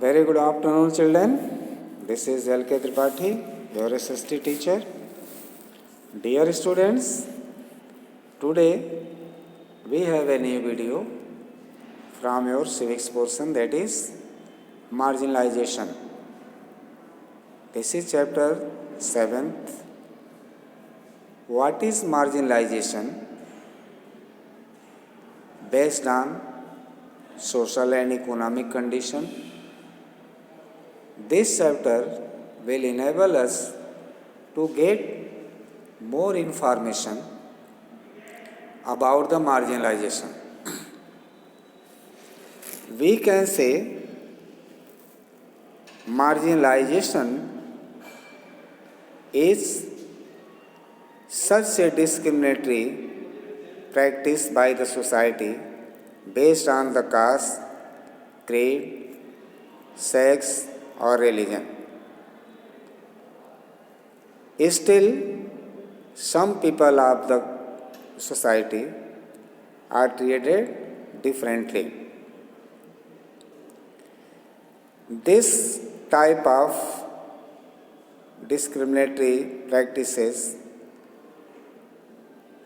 Very good afternoon, children. This is L.K. Tripathi, your SST teacher. Dear students, today we have a new video from your civics portion, that is marginalization. This is chapter 7th. What is marginalization? Based on social and economic condition. This chapter will enable us to get more information about the marginalization. We can say marginalization is such a discriminatory practice by the society based on the caste, creed, sex, or religion. Still, some people of the society are treated differently. This type of discriminatory practices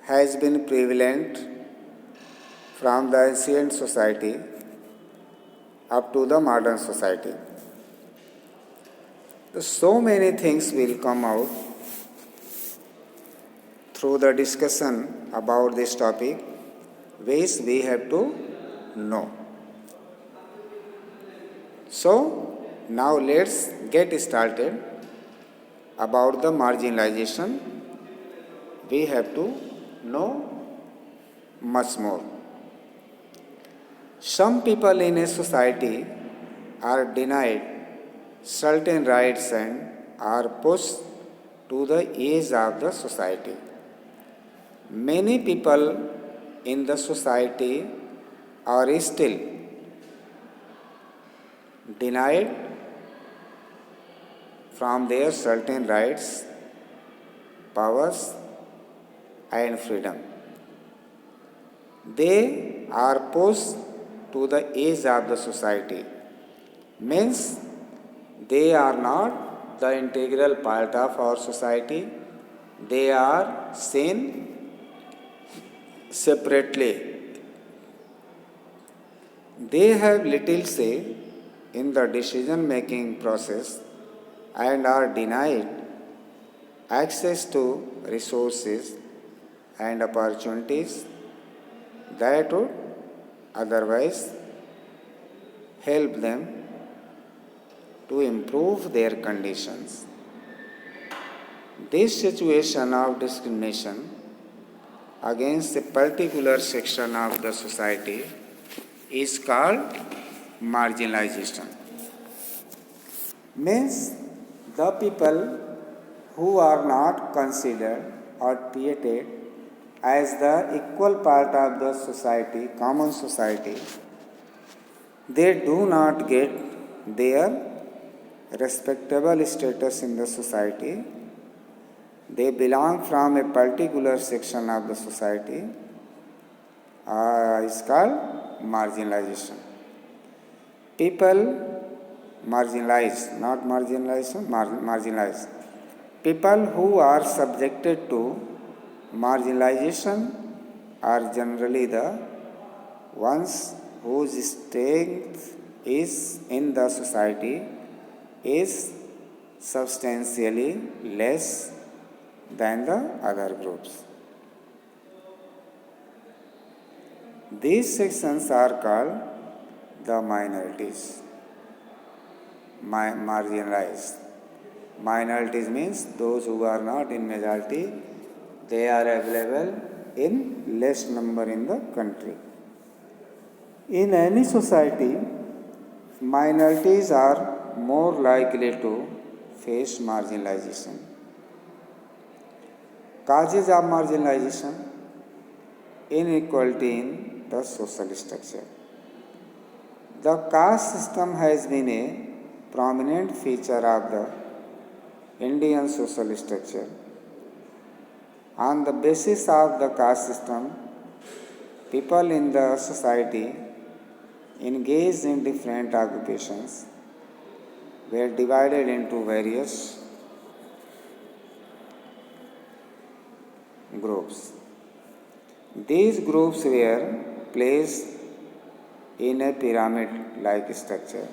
has been prevalent from the ancient society up to the modern society. So many things will come out through the discussion about this topic, which we have to know. So, now let's get started about the marginalization. We have to know much more. Some people in a society are denied certain rights and are pushed to the edge of the society. Many people in the society are still denied from their certain rights, powers, and freedom. They are pushed to the edge of the society. Means they are not the integral part of our society. They are seen separately. They have little say in the decision making process and are denied access to resources and opportunities that would otherwise help them to improve their conditions. This situation of discrimination against a particular section of the society is called marginalization. Means the people who are not considered or treated as the equal part of the society, common society, they do not get their respectable status in the society. They belong from a particular section of the society. Is called marginalization. People marginalized, not marginalization, marginalized. People who are subjected to marginalization are generally the ones whose strength is in the society is substantially less than the other groups. These sections are called the minorities, marginalized. Minorities means those who are not in majority, they are available in less number in the country. In any society, minorities are more likely to face marginalization. Causes of marginalization: inequality in the social structure. The caste system has been a prominent feature of the Indian social structure. On the basis of the caste system, people in the society engaged in different occupations were divided into various groups. These groups were placed in a pyramid like structure.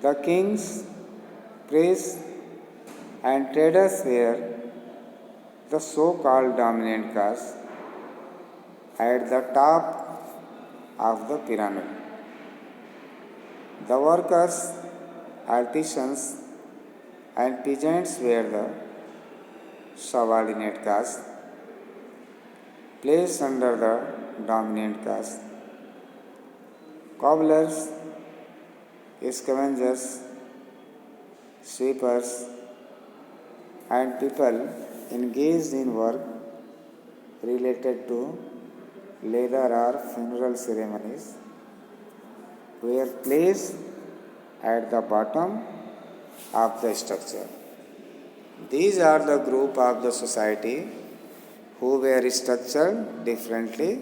The kings, priests, and traders were the so called dominant caste at the top of the pyramid. The workers, artisans, and peasants were the subordinate caste placed under the dominant caste. Cobblers, scavengers, sweepers, and people engaged in work related to labor or funeral ceremonies were placed at the bottom of the structure. These are the group of the society who were structured differently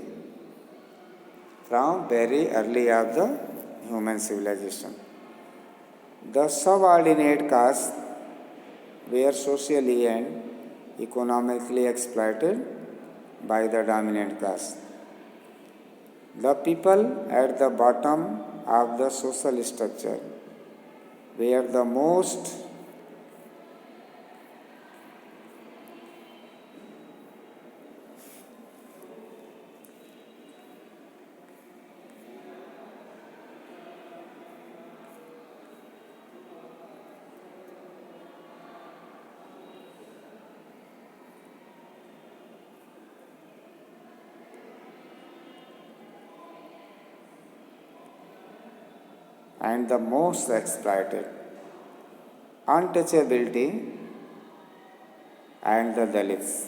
from very early of the human civilization. The subordinate castes were socially and economically exploited by the dominant caste. The people at the bottom of the social structure were the most and the most exploited. Untouchability and the Dalits.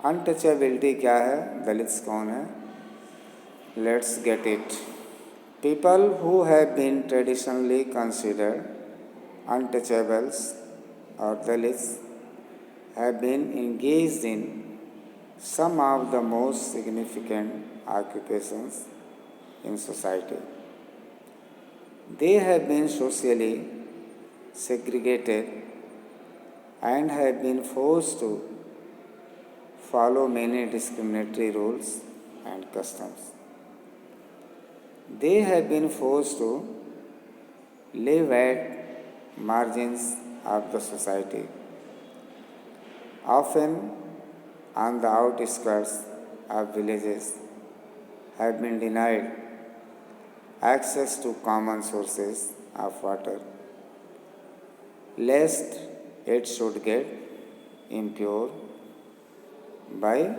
Untouchability क्या है? Dalits कौन है? Let's get it. People who have been traditionally considered untouchables or Dalits have been engaged in some of the most significant occupations in society. They have been socially segregated and have been forced to follow many discriminatory rules and customs. They have been forced to live at margins of the society, often on the outskirts of villages, have been denied access to common sources of water, lest it should get impure by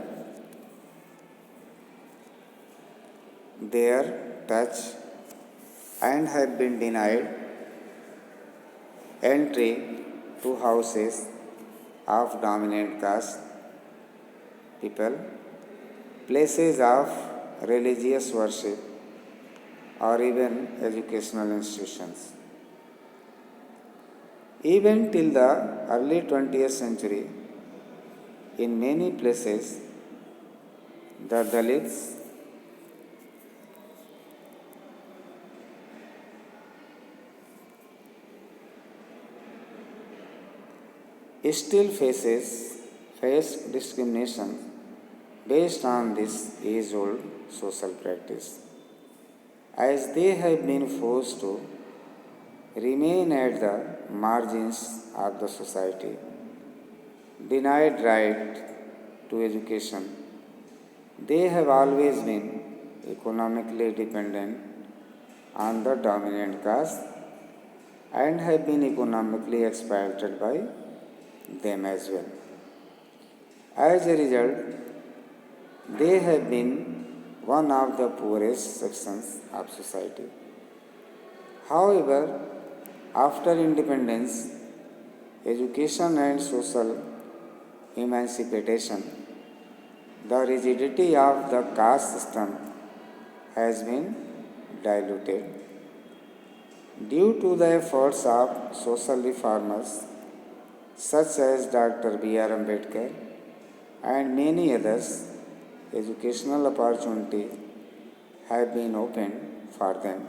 their touch, and have been denied entry to houses of dominant caste people, places of religious worship, or even educational institutions. Even till the early 20th century, in many places, the Dalits still face discrimination based on this age-old social practice, as they have been forced to remain at the margins of the society, denied right to education. They have always been economically dependent on the dominant caste and have been economically exploited by them as well. As a result, they have been one of the poorest sections of society. However, after independence, education and social emancipation, the rigidity of the caste system has been diluted. Due to the efforts of social reformers such as Dr. B.R. Ambedkar and many others, educational opportunities have been opened for them.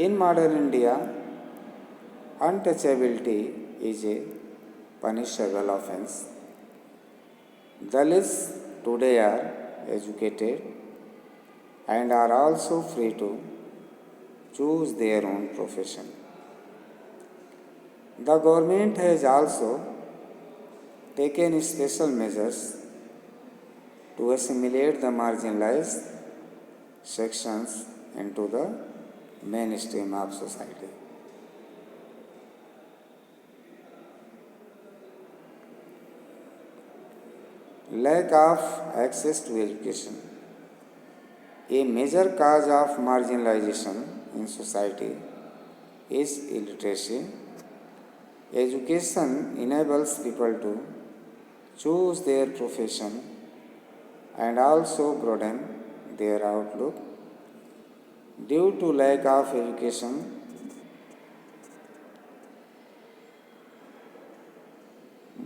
In modern India, untouchability is a punishable offense. Dalits today are educated and are also free to choose their own profession. The government has also taken special measures to assimilate the marginalized sections into the mainstream of society. Lack of access to education. A major cause of marginalization in society is illiteracy. Education enables people to choose their profession and also broaden their outlook. Due to lack of education,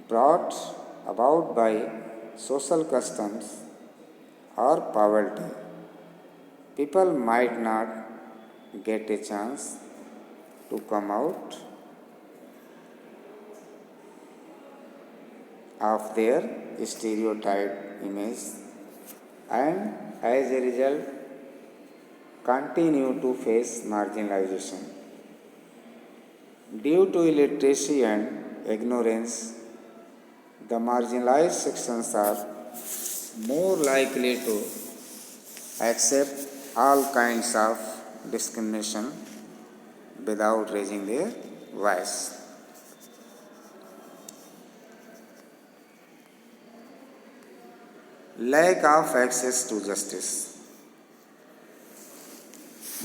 brought about by social customs or poverty, people might not get a chance to come out of their stereotyped image and as a result continue to face marginalization. Due to illiteracy and ignorance, the marginalized sections are more likely to accept all kinds of discrimination without raising their voice. Lack of access to justice.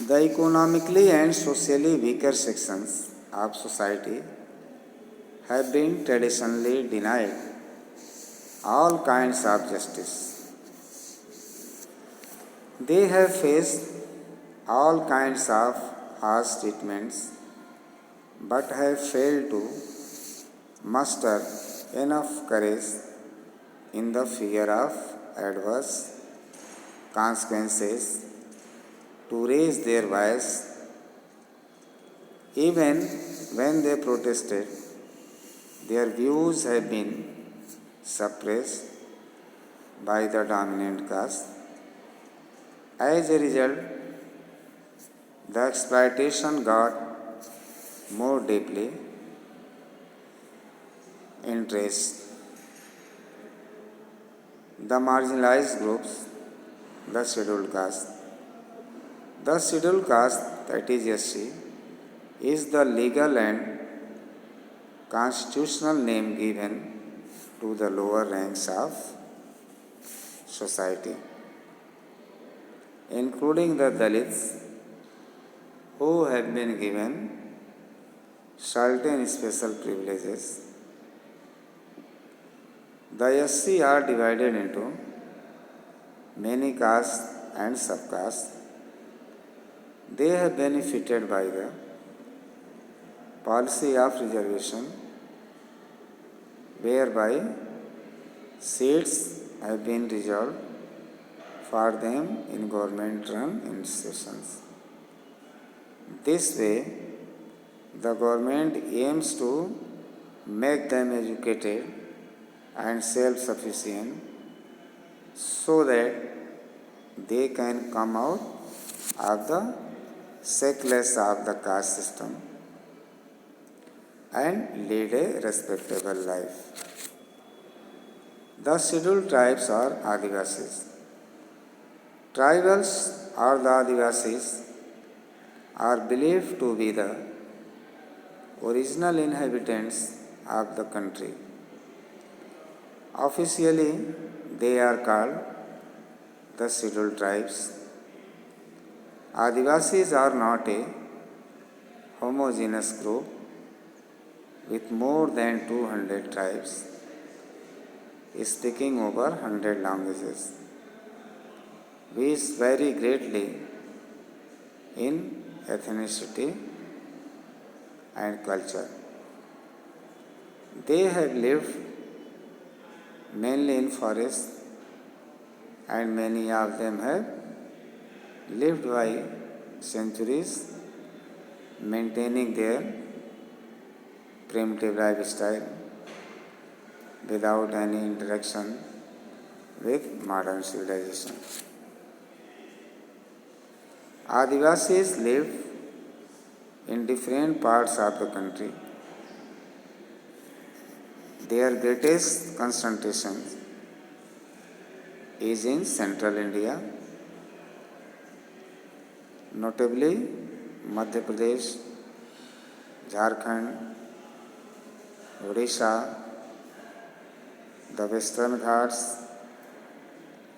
The economically and socially weaker sections of society have been traditionally denied all kinds of justice. They have faced all kinds of harsh treatments but have failed to muster enough courage in the fear of adverse consequences to raise their voice. Even when they protested, their views have been suppressed by the dominant caste. As a result, the exploitation got more deeply entrenched. The marginalized groups, the scheduled caste. The scheduled caste, that is SC, is the legal and constitutional name given to the lower ranks of society, including the Dalits, who have been given certain special privileges. The SC are divided into many castes and subcastes. They have benefited by the policy of reservation, whereby seats have been reserved for them in government-run institutions. This way, the government aims to make them educated and self-sufficient so that they can come out of the shackles of the caste system and lead a respectable life. The scheduled tribes are Adivasis. Tribals or the Adivasis are believed to be the original inhabitants of the country. Officially, they are called the scheduled tribes. Adivasis are not a homogeneous group with more than 200 tribes speaking over 100 languages, which vary greatly in ethnicity and culture. They have lived mainly in forests, and many of them have lived by centuries maintaining their primitive lifestyle without any interaction with modern civilization. Adivasis live in different parts of the country. Their greatest concentration is in central India, notably Madhya Pradesh, Jharkhand, Odisha, the western Ghats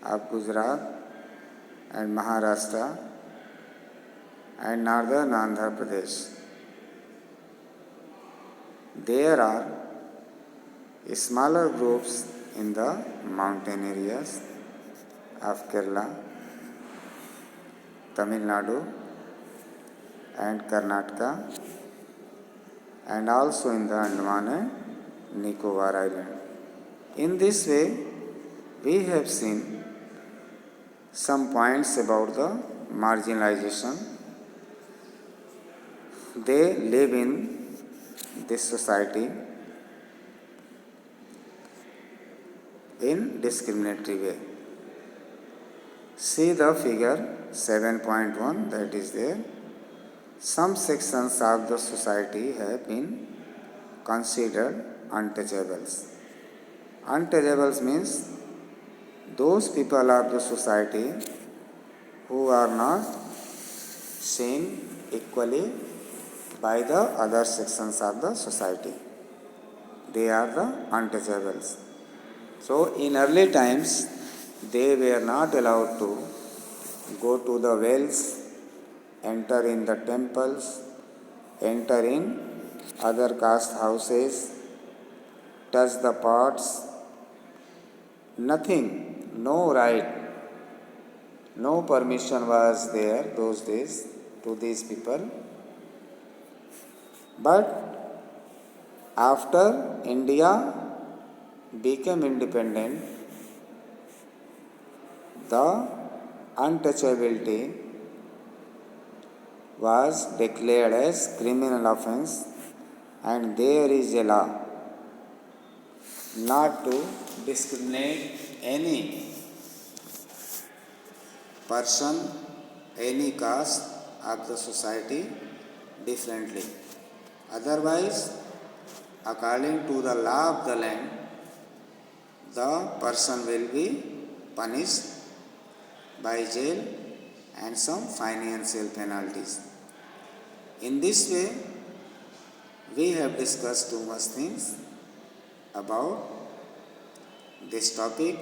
of Gujarat and Maharashtra, and northern Andhra Pradesh. There are smaller groups in the mountain areas of Kerala, Tamil Nadu, and Karnataka, and also in the Andaman and Nicobar Island. In this way, we have seen some points about the marginalization. They live in this society in discriminatory way. See the figure 7.1 that is there. Some sections of the society have been considered untouchables. Untouchables means those people of the society who are not seen equally by the other sections of the society. They are the untouchables. So, in early times, they were not allowed to go to the wells, enter in the temples, enter in other caste houses, touch the pots, nothing, no right, no permission was there those days to these people. But after India became independent, the untouchability was declared as criminal offence, and there is a law not to discriminate any person, any caste of the society differently. Otherwise, according to the law of the land, the person will be punished by jail and some financial penalties. In this way, we have discussed too much things about this topic.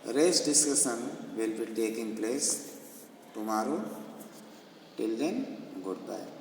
Rest discussion will be taking place tomorrow. Till then, goodbye.